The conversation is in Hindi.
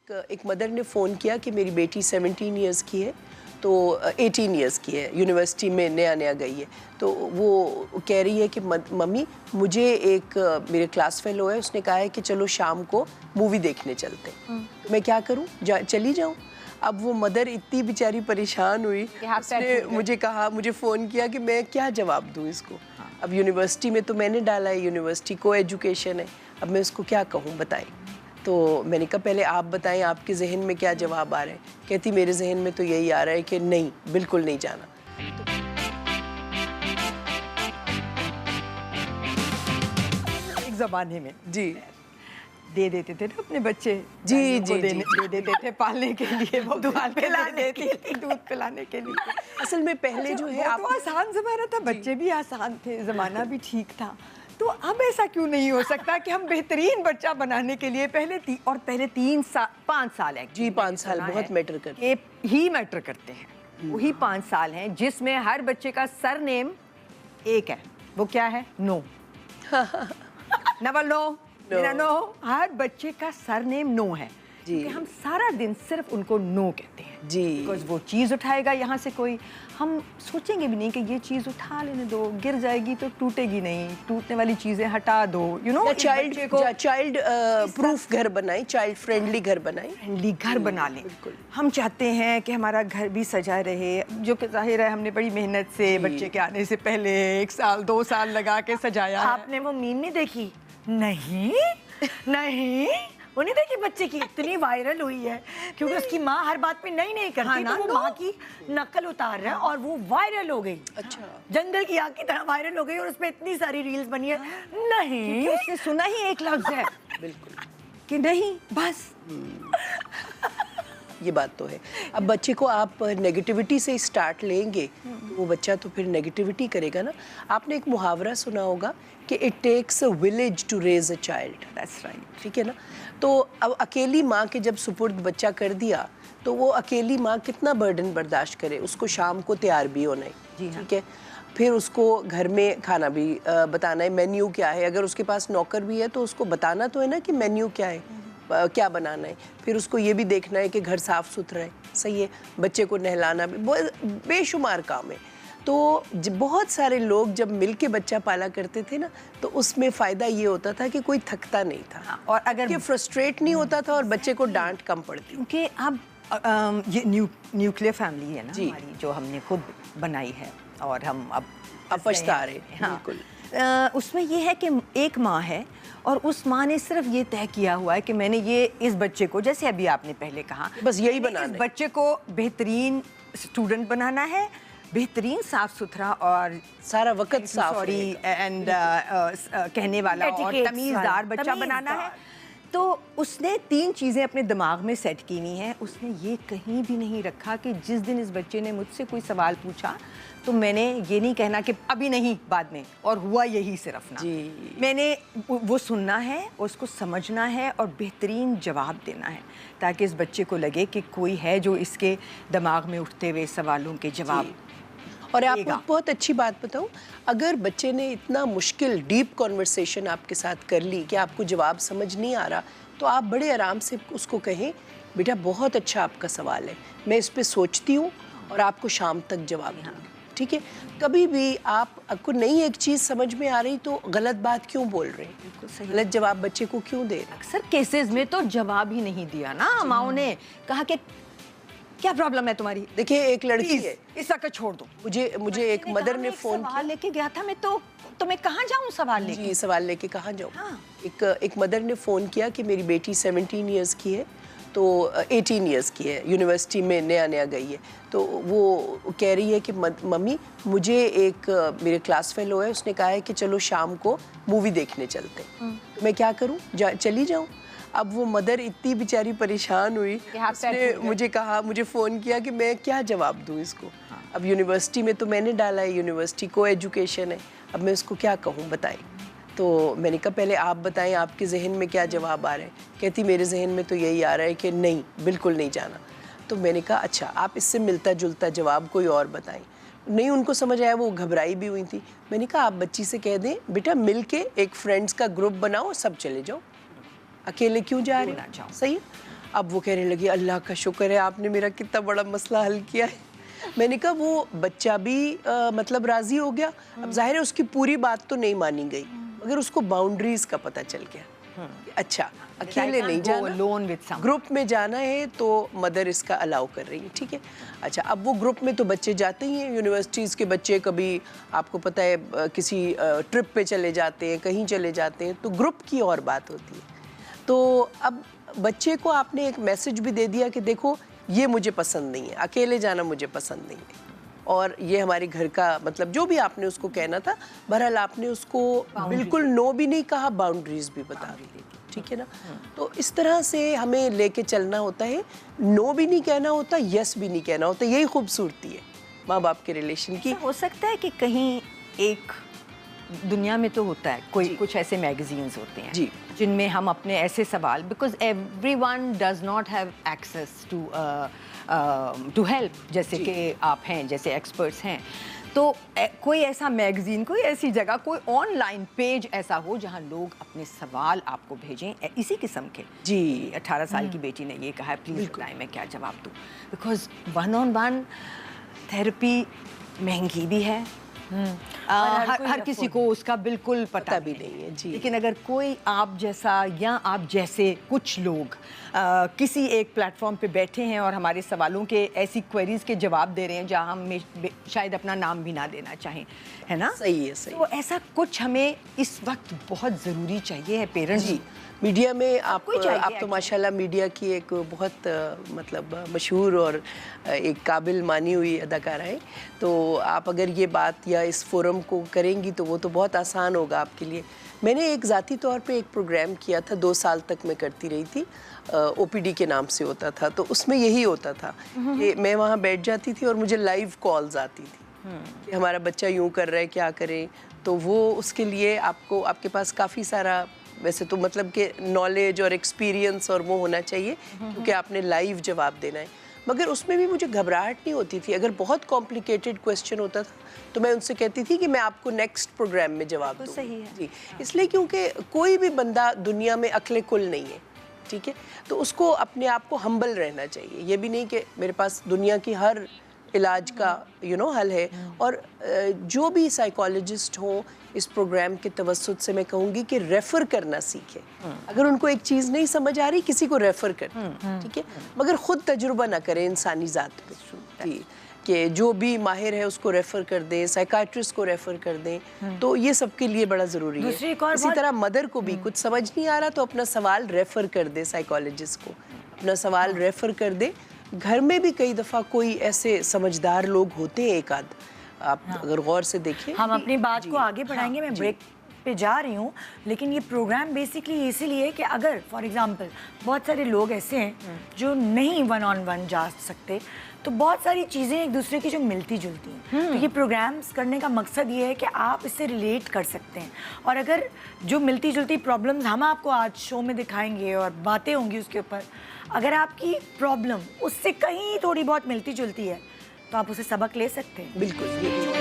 एक मदर ने फ़ोन किया कि मेरी बेटी 17 इयर्स की है, तो 18 इयर्स की है, यूनिवर्सिटी में नया गई है। तो वो कह रही है कि मम्मी मुझे एक मेरे क्लास फेलो है, उसने कहा है कि चलो शाम को मूवी देखने चलते हैं। तो मैं क्या करूं, चली जाऊं? अब वो मदर इतनी बेचारी परेशान हुई, उसने मुझे कहा, मुझे फ़ोन किया कि मैं क्या जवाब दूं इसको। अब यूनिवर्सिटी में तो मैंने डाला है, यूनिवर्सिटी को एजुकेशन है, अब मैं उसको क्या कहूँ, बताएं। तो मैंने कहा पहले आप बताएं आपके जहन में क्या जवाब आ रहा है। कहती मेरे जहन में तो यही आ रहा है कि नहीं, बिल्कुल नहीं जाना। एक ज़माने में जी दे देते थे ना अपने बच्चे, जी दे देते थे पालने के लिए, वो दूध पिलाने के लिए, दूध पिलाने के लिए। असल में पहले जो है आप आसान ज़माना था, बच्चे भी आसान थे, ज़माना भी ठीक था। तो अब ऐसा क्यों नहीं हो सकता कि हम बेहतरीन बच्चा बनाने के लिए पहले 5 साल है जी 5 साल बहुत मैटर करते हैं, ही मैटर करते हैं। वही 5 साल हैं जिसमें हर बच्चे का सरनेम एक है। वो क्या है? नो। नवल नो, मेरा नो। हर बच्चे का सरनेम नो है, क्योंकि हम सारा दिन सिर्फ उनको नो कहते हैं जी। बिकॉज वो चीज़ उठाएगा यहाँ से कोई, हम सोचेंगे भी नहीं कि ये चीज़ उठा लेने दो, गिर जाएगी तो टूटेगी नहीं, टूटने वाली चीज़ें हटा दो, यू नो। चाइल्ड प्रूफ घर बनाएं, चाइल्ड फ्रेंडली घर बनाएं, फ्रेंडली घर बना लें। हम चाहते हैं कि हमारा घर भी सजा रहे, जो कि जाहिर है हमने बड़ी मेहनत से बच्चे के आने से पहले 1 साल 2 साल लगा के सजाया। आपने वो मीम नहीं देखी? नहीं नहीं, वो नहीं देखी बच्चे की इतनी वायरल हुई है क्योंकि उसकी माँ हर बात पे नहीं करती। हाँ, तो वो माँ की नकल उतार रहा है और वो वायरल हो गई। अच्छा, जंगल की आग की तरह वायरल हो गई और उसपे इतनी सारी रील्स बनी है। नहीं, उसने सुना ही एक लफ्ज है बिल्कुल कि नहीं, बस। ये बात तो है। अब बच्चे को आप नेगेटिविटी से स्टार्ट लेंगे तो वो बच्चा तो फिर नेगेटिविटी करेगा ना। आपने एक मुहावरा सुना होगा कि it takes a village to raise a child. That's right, ठीक है ना। तो अब अकेली माँ के जब सुपुर्द बच्चा कर दिया तो वो अकेली माँ कितना बर्डन बर्दाश्त करे। उसको शाम को तैयार भी होना है, ठीक है, फिर उसको घर में खाना भी बताना है, मेन्यू क्या है। अगर उसके पास नौकर भी है तो उसको बताना तो है ना कि मेन्यू क्या है, क्या बनाना है। फिर उसको ये भी देखना है कि घर साफ़ सुथरा है, सही है, बच्चे को नहलाना भी, बेशुमार काम है। तो बहुत सारे लोग जब मिल के बच्चा पाला करते थे ना तो उसमें फ़ायदा ये होता था कि कोई थकता नहीं था और अगर ये फ्रस्ट्रेट नहीं होता था और बच्चे को डांट कम पड़ती। क्योंकि अब ये न्यूक्लियर फैमिली है ना जी। हमारी, जो हमने खुद बनाई है और हम अब पछता रहे। हाँ। बिल्कुल। उसमें ये है कि एक माँ है और उस माँ ने सिर्फ ये तय किया हुआ है कि मैंने ये इस बच्चे को, जैसे अभी आपने पहले कहा, बस यही मैंने बनाना इस है। बच्चे को बेहतरीन स्टूडेंट बनाना है, बेहतरीन साफ सुथरा और सारा वक्त साफ सॉरी एंड कहने वाला और Etiquettes तमीज़दार वाला, बच्चा बनाना है। तो उसने 3 चीज़ें अपने दिमाग में सेट की हुई हैं। उसने ये कहीं भी नहीं रखा कि जिस दिन इस बच्चे ने मुझसे कोई सवाल पूछा तो मैंने ये नहीं कहना कि अभी नहीं, बाद में, और हुआ यही सिर्फ ना। जी। मैंने वो सुनना है, उसको समझना है और बेहतरीन जवाब देना है, ताकि इस बच्चे को लगे कि कोई है जो इसके दिमाग में उठते हुए सवालों के जवाब। और आपको बहुत अच्छी बात बताऊं, अगर बच्चे ने इतना मुश्किल डीप कॉन्वर्सेशन आपके साथ कर ली कि आपको जवाब समझ नहीं आ रहा, तो आप बड़े आराम से उसको कहें, बेटा बहुत अच्छा आपका सवाल है, मैं इस पे सोचती हूँ और आपको शाम तक जवाब दूँगी। ठीक है, कभी भी आपको नहीं एक चीज़ समझ में आ रही तो गलत बात क्यों बोल रहे हैं, गलत जवाब बच्चे को क्यों दे रहे हैं। अक्सर केसेस में तो जवाब ही नहीं दिया ना, माओ ने कहा कि क्या प्रॉब्लम है तुम्हारी, देखिए एक लड़की है, इस वक्त छोड़ दो। मुझे एक मदर ने फ़ोन किया, लेके गया था, मैं तो मैं कहाँ जाऊँ सवाल लेके? जी सवाल लेके कहाँ जाऊँ। हाँ। एक मदर ने फ़ोन किया कि मेरी बेटी 17 इयर्स की है, तो 18 इयर्स की है, यूनिवर्सिटी में नया गई है। तो वो कह रही है कि मम्मी मुझे एक मेरे क्लास फेलो है, उसने कहा है कि चलो शाम को मूवी देखने चलते हैं। तो मैं क्या करूँ, चली जाऊँ? अब वो मदर इतनी बेचारी परेशान हुई, उसने मुझे कहा, मुझे फ़ोन किया कि मैं क्या जवाब दूँ इसको। अब यूनिवर्सिटी में तो मैंने डाला है, यूनिवर्सिटी को एजुकेशन है, अब मैं उसको क्या कहूँ, बताएं। तो मैंने कहा पहले आप बताएं आपके जहन में क्या जवाब आ रहा है। कहती मेरे जहन में तो यही आ रहा है कि नहीं, बिल्कुल नहीं जाना। तो मैंने कहा अच्छा आप इससे मिलता जुलता जवाब कोई और बताएं। नहीं उनको समझ आया, वो घबराई भी हुई थी। मैंने कहा आप बच्ची से कह दें बेटा मिल के एक फ्रेंड्स का ग्रुप बनाओ, सब चले जाओ, अकेले क्यों जा रहे हो, सही है। अब वो कहने लगी अल्लाह का शुक्र है आपने मेरा कितना बड़ा मसला हल किया है। मैंने कहा वो बच्चा भी मतलब राज़ी हो गया। अब जाहिर है उसकी पूरी बात तो नहीं मानी गई, मगर उसको बाउंड्रीज का पता चल गया। अच्छा अकेले नहीं जाना, लोन विद सम, ग्रुप में जाना है तो मदर इसका अलाउ कर रही है, ठीक है। अच्छा अब वो ग्रुप में तो बच्चे जाते ही हैं, यूनिवर्सिटीज़ के बच्चे कभी आपको पता है किसी ट्रिप पे चले जाते हैं, कहीं चले जाते हैं, तो ग्रुप की और बात होती है। तो अब बच्चे को आपने एक मैसेज भी दे दिया कि देखो ये मुझे पसंद नहीं है, अकेले जाना मुझे पसंद नहीं है, और ये हमारे घर का मतलब जो भी आपने उसको कहना था, बहरहाल आपने उसको बिल्कुल नो भी नहीं कहा, बाउंड्रीज भी बता दी, ठीक है ना। तो इस तरह से हमें लेके चलना होता है, नो भी नहीं कहना होता, यस भी नहीं कहना होता। यही खूबसूरती है माँ बाप के रिलेशन की। हो सकता है कि कहीं एक दुनिया में तो होता है कोई कुछ ऐसे मैगजीन्स होते हैं जी, जिनमें हम अपने ऐसे सवाल, because everyone does not have access to help, जैसे कि आप हैं, जैसे एक्सपर्ट्स हैं, तो कोई ऐसा मैगजीन, कोई ऐसी जगह, कोई ऑनलाइन पेज ऐसा हो जहां लोग अपने सवाल आपको भेजें इसी किस्म के। जी 18 साल की बेटी ने ये कहा है, प्लीज़ बताएं मैं क्या जवाब दूं, बिकॉज 1-on-1 थेरेपी महंगी भी है, हर किसी को उसका बिल्कुल पता भी नहीं है जी। लेकिन अगर कोई आप जैसा या आप जैसे कुछ लोग किसी एक प्लेटफॉर्म पे बैठे हैं और हमारे सवालों के ऐसी क्वेरीज के जवाब दे रहे हैं जहां हम शायद अपना नाम भी ना देना चाहें, है ना। सही है, सही। तो ऐसा कुछ हमें इस वक्त बहुत ज़रूरी चाहिए है पेरेंट्स जी। मीडिया में आप तो माशाल्लाह मीडिया की एक बहुत मतलब मशहूर और एक काबिल मानी हुई अदाकारा है, तो आप अगर ये बात या इस फोरम को करेंगी तो वो तो बहुत आसान होगा आपके लिए। मैंने एक ज़ाती तौर पे एक प्रोग्राम किया था, 2 साल तक मैं करती रही थी, OPD के नाम से होता था। तो उसमें यही होता था कि मैं वहाँ बैठ जाती थी और मुझे लाइव कॉल्स आती थी कि हमारा बच्चा यूँ कर रहा है, क्या करें। तो वो उसके लिए आपके पास काफ़ी सारा वैसे तो मतलब कि नॉलेज और एक्सपीरियंस और वो होना चाहिए, क्योंकि आपने लाइव जवाब देना है। मगर उसमें भी मुझे घबराहट नहीं होती थी। अगर बहुत कॉम्प्लिकेटेड क्वेश्चन होता था तो मैं उनसे कहती थी कि मैं आपको नेक्स्ट प्रोग्राम में जवाब दूँ। सही है जी, इसलिए क्योंकि कोई भी बंदा दुनिया में अक्ले कुल नहीं है, ठीक है। तो उसको अपने आप को हम्बल रहना चाहिए। ये भी नहीं कि मेरे पास दुनिया की हर इलाज का हल है। और जो भी साइकोलॉजिस्ट हो, इस प्रोग्राम के तवस्सुत से मैं कहूँगी कि रेफ़र करना सीखें। अगर उनको एक चीज़ नहीं समझ आ रही, किसी को रेफ़र करें, ठीक है, मगर ख़ुद तजुर्बा ना करें इंसानी ज़ात पे जी, कि जो भी माहिर है उसको रेफ़र कर दें, साइकाट्रिस्ट को रेफ़र कर दें। तो ये सबके लिए बड़ा ज़रूरी है। इसी तरह मदर को भी कुछ समझ नहीं आ रहा तो अपना सवाल रेफ़र कर दे साइकोलॉजिस्ट को, अपना सवाल रेफ़र कर दे। घर में भी कई दफ़ा कोई ऐसे समझदार लोग होते हैं, एक आध, आप अगर गौर से देखें। हम अपनी बात को आगे बढ़ाएंगे, मैं ब्रेक पे जा रही हूँ, लेकिन ये प्रोग्राम बेसिकली इसीलिए कि अगर फॉर एग्जांपल बहुत सारे लोग ऐसे हैं जो नहीं 1-on-1 जा सकते, तो बहुत सारी चीज़ें एक दूसरे की जो मिलती जुलती हैं। तो ये प्रोग्राम्स करने का मकसद ये है कि आप इससे रिलेट कर सकते हैं, और अगर जो मिलती जुलती प्रॉब्लम्स हम आपको आज शो में दिखाएंगे और बातें होंगी उसके ऊपर, अगर आपकी प्रॉब्लम उससे कहीं थोड़ी बहुत मिलती जुलती है तो आप उसे सबक ले सकते हैं। बिल्कुल।